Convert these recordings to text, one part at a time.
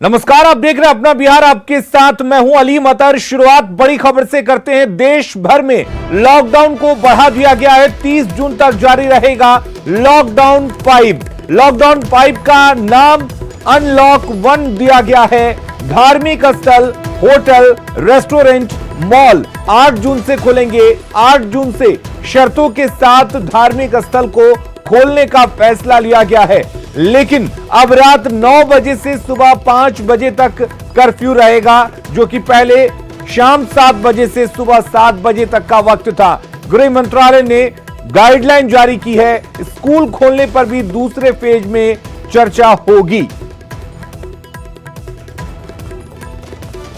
नमस्कार, आप देख रहे हैं अपना बिहार, आपके साथ मैं हूं अली मतर। शुरुआत बड़ी खबर से करते हैं। देश भर में लॉकडाउन को बढ़ा दिया गया है। 30 जून तक जारी रहेगा लॉकडाउन 5। लॉकडाउन 5 का नाम अनलॉक 1 दिया गया है। धार्मिक स्थल, होटल, रेस्टोरेंट, मॉल 8 जून से खुलेंगे। 8 जून से शर्तों के साथ धार्मिक स्थल को खोलने का फैसला लिया गया है, लेकिन अब रात 9 बजे से सुबह 5 बजे तक कर्फ्यू रहेगा, जो कि पहले शाम 7 बजे से सुबह 7 बजे तक का वक्त था। गृह मंत्रालय ने गाइडलाइन जारी की है। स्कूल खोलने पर भी दूसरे फेज में चर्चा होगी।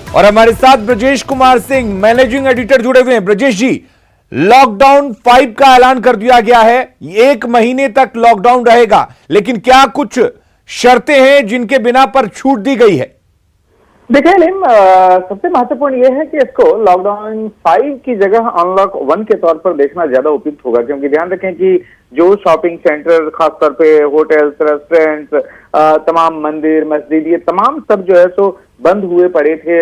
और हमारे साथ ब्रजेश कुमार सिंह, मैनेजिंग एडिटर, जुड़े हुए हैं। ब्रजेश जी, लॉकडाउन 5 का ऐलान कर दिया गया है। 1 महीने तक लॉकडाउन रहेगा, लेकिन क्या कुछ शर्तें हैं जिनके बिना पर छूट दी गई है? देखिए लिम, सबसे महत्वपूर्ण यह है कि इसको लॉकडाउन 5 की जगह अनलॉक 1 के तौर पर देखना ज्यादा उपयुक्त होगा, क्योंकि ध्यान रखें कि जो शॉपिंग सेंटर, खासतौर पे होटल्स, रेस्टोरेंट्स, तमाम मंदिर, मस्जिद, ये तमाम सब जो है सो बंद हुए पड़े थे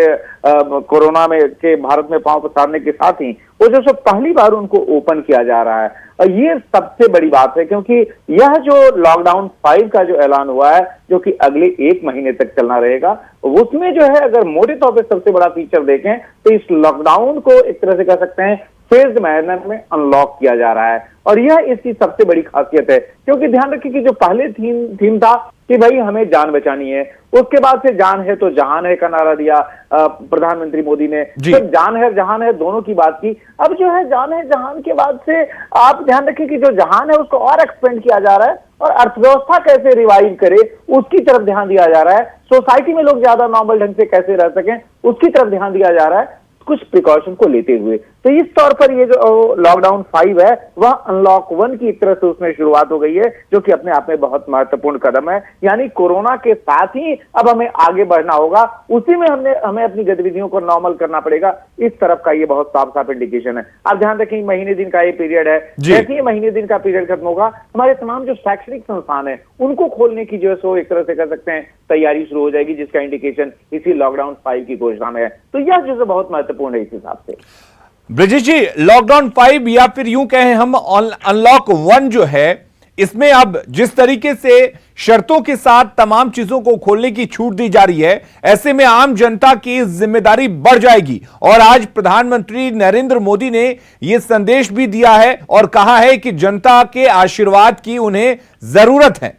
कोरोना में के भारत में पांव पसारने के साथ ही वो जो सो पहली बार उनको ओपन किया जा रहा है। और ये सबसे बड़ी बात है, क्योंकि यह जो लॉकडाउन 5 का जो ऐलान हुआ है, जो कि अगले 1 महीने तक चलना रहेगा, उसमें जो है अगर मोटे तौर पर सबसे बड़ा फीचर देखें तो इस लॉकडाउन को एक तरह से कह सकते हैं फेज्ड मैनर में अनलॉक किया जा रहा है। और यह इसकी सबसे बड़ी खासियत है, क्योंकि ध्यान रखिए कि जो पहले थीम था कि भाई हमें जान बचानी है, उसके बाद से जान है तो जहान है का नारा दिया प्रधानमंत्री मोदी ने। तो जान है जहान है दोनों की बात की। अब जो है जान है जहान के बाद से आप ध्यान रखिए कि जो जहान है उसको और एक्सपेंड किया जा रहा है, और अर्थव्यवस्था कैसे रिवाइव करे उसकी तरफ ध्यान दिया जा रहा है। सोसाइटी में लोग ज्यादा नॉर्मल ढंग से कैसे रह सकें उसकी तरफ ध्यान दिया जा रहा है, कुछ प्रिकॉशन को लेते हुए। तो इस तौर पर ये जो लॉकडाउन 5 है वह अनलॉक 1 की एक तरह से उसमें शुरुआत हो गई है, जो कि अपने आप में बहुत महत्वपूर्ण कदम है। यानी कोरोना के साथ ही अब हमें आगे बढ़ना होगा, उसी में हमें अपनी गतिविधियों को नॉर्मल करना पड़ेगा। इस तरफ का ये बहुत साफ साफ इंडिकेशन है। आप ध्यान रखें, महीने दिन का ये पीरियड है। जैसे ही महीने दिन का पीरियड खत्म होगा, हमारे तमाम जो शैक्षणिक संस्थान है उनको खोलने की जो है सो एक तरह से कह सकते हैं तैयारी शुरू हो जाएगी, जिसका इंडिकेशन इसी लॉकडाउन 5 की घोषणा में है। तो यह जो बहुत महत्वपूर्ण है इस हिसाब से। ब्रजेश जी, लॉकडाउन 5 या फिर यूं कहें हम अनलॉक 1 जो है, इसमें अब जिस तरीके से शर्तों के साथ तमाम चीजों को खोलने की छूट दी जा रही है, ऐसे में आम जनता की जिम्मेदारी बढ़ जाएगी। और आज प्रधानमंत्री नरेंद्र मोदी ने यह संदेश भी दिया है और कहा है कि जनता के आशीर्वाद की उन्हें जरूरत है।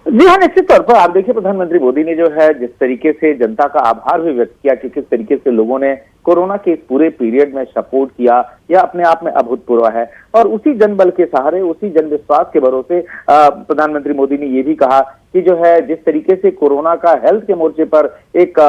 जी हाँ, निश्चित तौर पर आप देखिए, प्रधानमंत्री मोदी ने जो है जिस तरीके से जनता का आभार भी व्यक्त किया कि किस तरीके से लोगों ने कोरोना के इस पूरे पीरियड में सपोर्ट किया, यह अपने आप में अभूतपूर्व है। और उसी जनबल के सहारे, उसी जन विश्वास के भरोसे प्रधानमंत्री मोदी ने यह भी कहा कि जो है जिस तरीके से कोरोना का हेल्थ के मोर्चे पर एक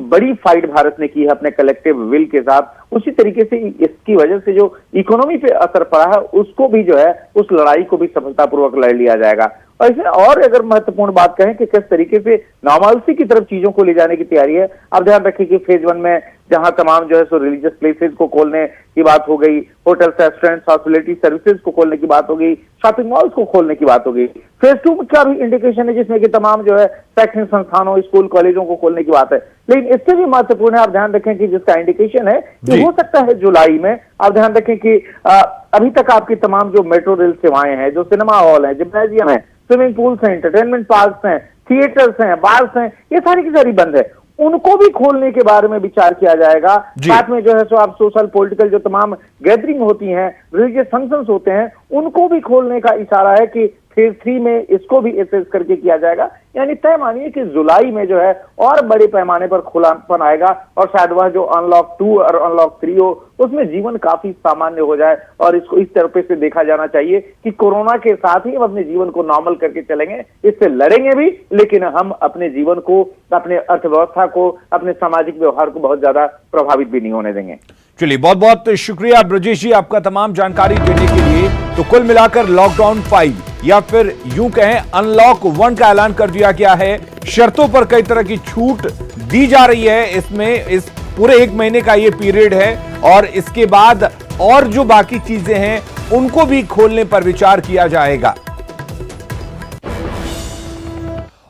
बड़ी फाइट भारत ने की है अपने कलेक्टिव विल के साथ, उसी तरीके से इसकी वजह से जो इकोनॉमी पे असर पड़ा है उसको भी जो है उस लड़ाई को भी सफलतापूर्वक लड़ लिया जाएगा। और इसमें और अगर महत्वपूर्ण बात कहें कि किस तरीके से नॉर्मलसी की तरफ चीजों को ले जाने की तैयारी है। आप ध्यान रखिए कि फेज 1 में जहां तमाम जो है सो रिलीजियस प्लेसेस को खोलने की बात हो गई, होटल, रेस्टोरेंट, हॉस्पिटलिटी सर्विसेज को खोलने की बात हो गई, शॉपिंग मॉल्स को खोलने की बात हो गई। फेज 2 का भी इंडिकेशन है, जिसमें कि तमाम जो है शैक्षणिक संस्थानों, स्कूल, कॉलेजों को खोलने की बात है। लेकिन इससे भी महत्वपूर्ण है, आप ध्यान रखें कि जिसका इंडिकेशन है कि हो सकता है जुलाई में, आप ध्यान रखें कि अभी तक आपकी तमाम जो मेट्रो रेल सेवाएं हैं, जो सिनेमा हॉल है, जिम्नेजियम है, स्विमिंग पूल्स हैं, एंटरटेनमेंट पार्क्स हैं, थिएटर्स हैं, बार्स हैं, ये सारी की सारी बंद है, उनको भी खोलने के बारे में विचार किया जाएगा। साथ में जो है सो आप सोशल पॉलिटिकल जो तमाम गैदरिंग होती हैं, रिलीजियस फंक्शंस होते हैं, उनको भी खोलने का इशारा है कि फेज 3 में इसको भी एसेस करके किया जाएगा। यानी तय मानिए कि जुलाई में जो है और बड़े पैमाने पर खुलापन आएगा, और शायद वह जो अनलॉक 2 और अनलॉक 3 हो उसमें जीवन काफी सामान्य हो जाए। और इसको इस तरह से देखा जाना चाहिए कि कोरोना के साथ ही हम अपने जीवन को नॉर्मल करके चलेंगे, इससे लड़ेंगे भी, लेकिन हम अपने जीवन को, अपने अर्थव्यवस्था को, अपने सामाजिक व्यवहार को बहुत ज्यादा प्रभावित भी नहीं होने देंगे। चलिए, बहुत बहुत शुक्रिया ब्रजेश जी आपका तमाम जानकारी देने के लिए। तो कुल मिलाकर लॉकडाउन 5 या फिर यूं कहें अनलॉक 1 का ऐलान कर दिया गया है। शर्तों पर कई तरह की छूट दी जा रही है। इसमें इस पूरे 1 महीने का ये पीरियड है, और इसके बाद और जो बाकी चीजें हैं उनको भी खोलने पर विचार किया जाएगा।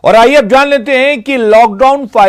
और आइए अब जान लेते हैं कि लॉकडाउन 5